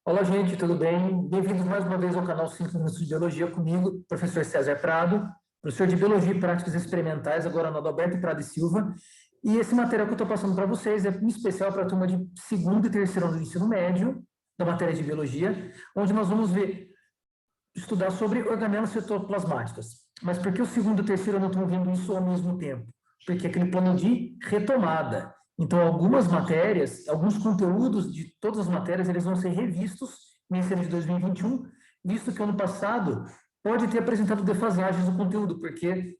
Olá, gente, tudo bem? Bem-vindos mais uma vez ao canal 5 Minutos de Biologia comigo, professor César Prado, professor de Biologia e Práticas Experimentais, agora no Adalberto Prado e Silva. E esse material que eu estou passando para vocês é em especial para a turma de segundo e terceiro ano do ensino médio, da matéria de Biologia, onde nós vamos estudar sobre organelas citoplasmáticas. Mas por que o segundo e o terceiro ano estão vendo isso ao mesmo tempo? Porque é aquele plano de retomada. Então, algumas matérias, alguns conteúdos de todas as matérias, eles vão ser revistos nesse ano de 2021, visto que ano passado pode ter apresentado defasagens no conteúdo, porque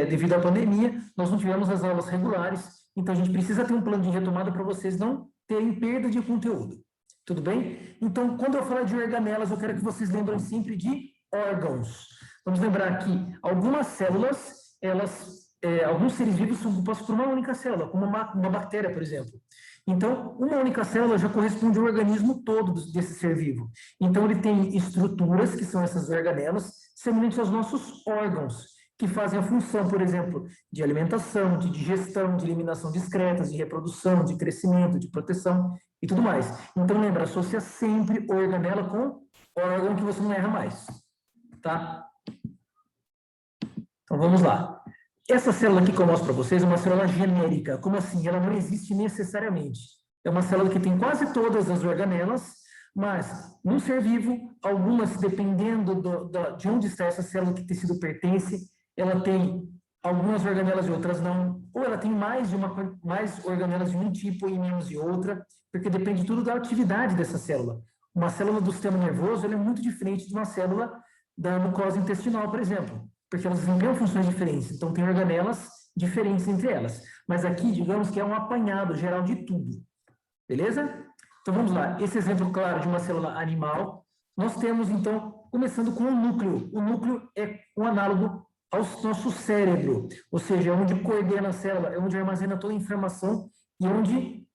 devido à pandemia, nós não tivemos as aulas regulares, então a gente precisa ter um plano de retomada para vocês não terem perda de conteúdo. Tudo bem? Então, quando eu falar de organelas, eu quero que vocês lembrem sempre de órgãos. Vamos lembrar que algumas células, alguns seres vivos são compostos por uma única célula, como uma bactéria, por exemplo. Então, uma única célula já corresponde ao organismo todo desse ser vivo. Então, ele tem estruturas, que são essas organelas, semelhantes aos nossos órgãos, que fazem a função, por exemplo, de alimentação, de digestão, de eliminação discretas, de reprodução, de crescimento, de proteção e tudo mais. Então, lembra, associa sempre organela com órgão que você não erra mais. Tá? Então, vamos lá. Essa célula aqui que eu mostro para vocês é uma célula genérica. Como assim? Ela não existe necessariamente. É uma célula que tem quase todas as organelas, mas num ser vivo, algumas, dependendo de onde está essa célula, que tecido pertence, ela tem algumas organelas e outras não. Ou ela tem mais organelas de um tipo e menos de outra, porque depende tudo da atividade dessa célula. Uma célula do sistema nervoso ela é muito diferente de uma célula da mucosa intestinal, por exemplo, porque elas desempenham funções diferentes, então tem organelas diferentes entre elas. Mas aqui, digamos que é um apanhado geral de tudo, beleza? Então vamos lá, esse exemplo claro de uma célula animal, nós temos então, começando com o núcleo. O núcleo é um análogo ao nosso cérebro, ou seja, é onde coordena a célula, é onde armazena toda a informação e onde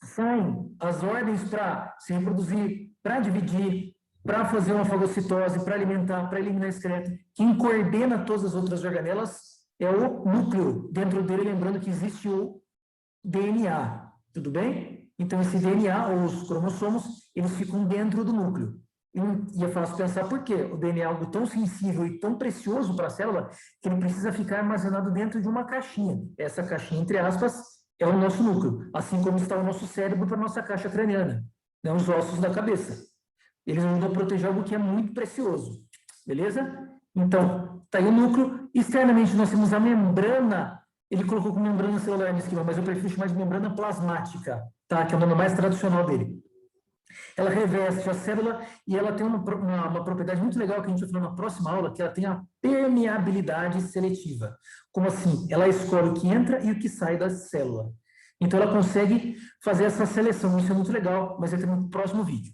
saem as ordens para se reproduzir, para dividir, para fazer uma fagocitose, para alimentar, para eliminar excreto. Quem coordena todas as outras organelas é o núcleo. Dentro dele, lembrando que existe o DNA, tudo bem? Então, esse DNA, ou os cromossomos, eles ficam dentro do núcleo. E é fácil pensar por quê. O DNA é algo tão sensível e tão precioso para a célula que ele precisa ficar armazenado dentro de uma caixinha. Essa caixinha, entre aspas, é o nosso núcleo, assim como está o nosso cérebro para a nossa caixa craniana, né, os ossos da cabeça. Eles ajudam a proteger algo que é muito precioso, beleza? Então, está aí o núcleo. Externamente, nós temos a membrana. Ele colocou como membrana celular no esquema, mas eu prefiro chamar de membrana plasmática, tá? Que é o nome mais tradicional dele. Ela reveste a célula e ela tem uma propriedade muito legal que a gente vai falar na próxima aula, que ela tem a permeabilidade seletiva. Como assim? Ela escolhe o que entra e o que sai da célula. Então, ela consegue fazer essa seleção. Isso é muito legal, mas vai ter no próximo vídeo.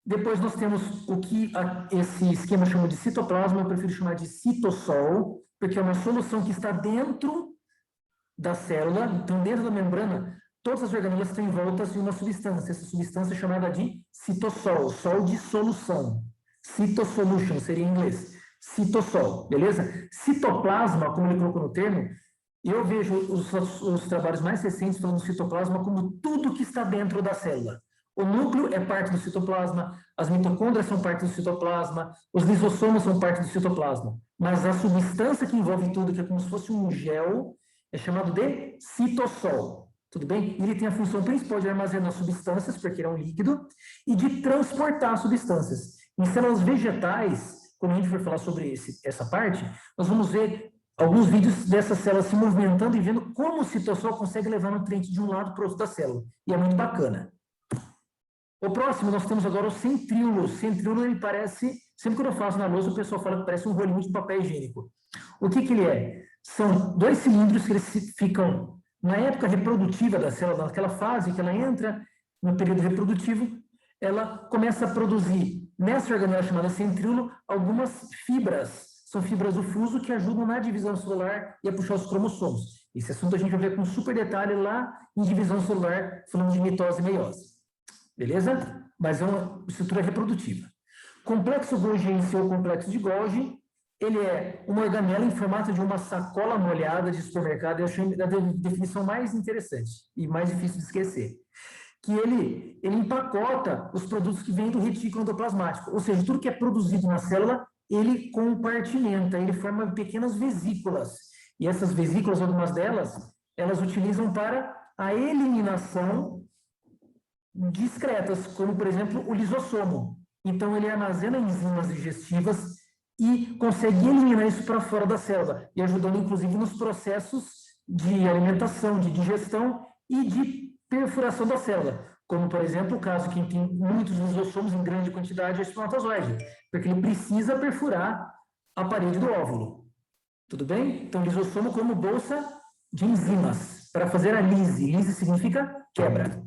Depois nós temos o que esse esquema chama de citoplasma, eu prefiro chamar de citossol, porque é uma solução que está dentro da célula, então dentro da membrana, todas as organelas estão envoltas em uma substância, essa substância é chamada de citossol, sol de solução. Cytosolution seria em inglês. Citossol, beleza? Citoplasma, como ele colocou no termo, eu vejo os trabalhos mais recentes falando citoplasma como tudo que está dentro da célula. O núcleo é parte do citoplasma, as mitocôndrias são parte do citoplasma, os lisossomos são parte do citoplasma. Mas a substância que envolve tudo, que é como se fosse um gel, é chamado de citossol. Tudo bem? Ele tem a função principal de armazenar substâncias, porque ele é um líquido, e de transportar substâncias. Em células vegetais, quando a gente for falar sobre essa parte, nós vamos ver alguns vídeos dessas células se movimentando e vendo como o citossol consegue levar nutriente de um lado para o outro da célula. E é muito bacana. O próximo, nós temos agora o centríolo. O centríolo, ele parece, sempre que eu faço na lousa, o pessoal fala que parece um rolinho de papel higiênico. O que ele é? São dois cilindros que eles ficam, na época reprodutiva da célula, naquela fase que ela entra no período reprodutivo, ela começa a produzir, nessa organela chamada centríolo, algumas fibras. São fibras do fuso que ajudam na divisão celular e a puxar os cromossomos. Esse assunto a gente vai ver com super detalhe lá em divisão celular, falando de mitose e meiose. Beleza? Mas é uma estrutura reprodutiva. Complexo golgiense ou complexo de Golgi, ele é uma organela em formato de uma sacola molhada de supermercado. Eu achei a definição mais interessante e mais difícil de esquecer. que ele empacota os produtos que vêm do retículo endoplasmático, ou seja, tudo que é produzido na célula, ele compartimenta, ele forma pequenas vesículas, e essas vesículas, algumas delas, elas utilizam para a eliminação de excretas, como, por exemplo, o lisossomo. Então, ele armazena enzimas digestivas e consegue eliminar isso para fora da célula, e ajudando, inclusive, nos processos de alimentação, de digestão e de perfuração da célula, como, por exemplo, o caso quem tem muitos lisossomos em grande quantidade é o espermatozoide, porque ele precisa perfurar a parede do óvulo. Tudo bem? Então, lisossomo como bolsa de enzimas, para fazer a lise. Lise significa quebra.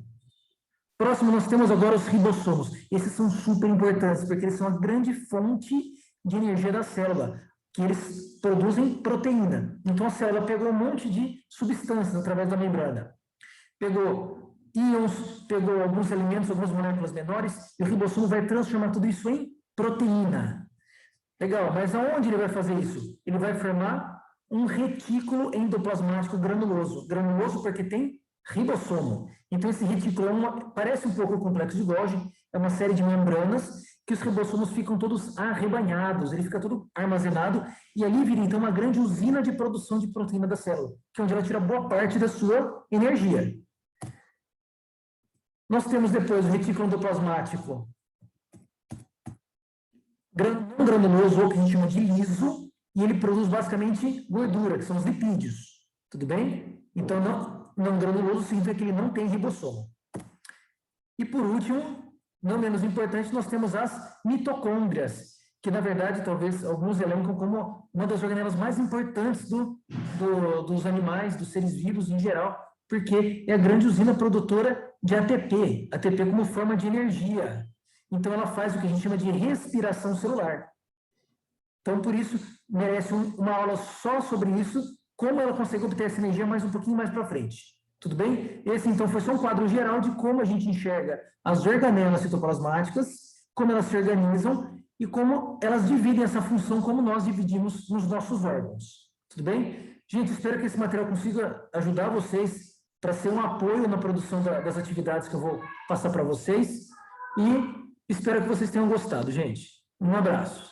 Próximo, nós temos agora os ribossomos. Esses são super importantes, porque eles são a grande fonte de energia da célula, que eles produzem proteína. Então, a célula pegou um monte de substâncias através da membrana. Pegou íons, pegou alguns elementos, algumas moléculas menores, e o ribossomo vai transformar tudo isso em proteína. Legal, mas aonde ele vai fazer isso? Ele vai formar um retículo endoplasmático granuloso. Granuloso porque tem ribossomo. Então, esse retículo parece um pouco o complexo de Golgi, é uma série de membranas que os ribossomos ficam todos arrebanhados, ele fica todo armazenado, e ali vira, então, uma grande usina de produção de proteína da célula, que é onde ela tira boa parte da sua energia. Nós temos depois o retículo endoplasmático não granuloso, ou que a gente chama de liso, e ele produz basicamente gordura, que são os lipídios. Tudo bem? Então, não granuloso significa que ele não tem ribossomo. E por último, não menos importante, nós temos as mitocôndrias, que na verdade talvez alguns elencam como uma das organelas mais importantes dos animais, dos seres vivos em geral, porque é a grande usina produtora de ATP, ATP como forma de energia. Então, ela faz o que a gente chama de respiração celular. Então, por isso, merece uma aula só sobre isso, como ela consegue obter essa energia mais um pouquinho mais para frente. Tudo bem? Esse, então, foi só um quadro geral de como a gente enxerga as organelas citoplasmáticas, como elas se organizam e como elas dividem essa função como nós dividimos nos nossos órgãos. Tudo bem? Gente, espero que esse material consiga ajudar vocês para ser um apoio na produção das atividades que eu vou passar para vocês. E espero que vocês tenham gostado, gente. Um abraço.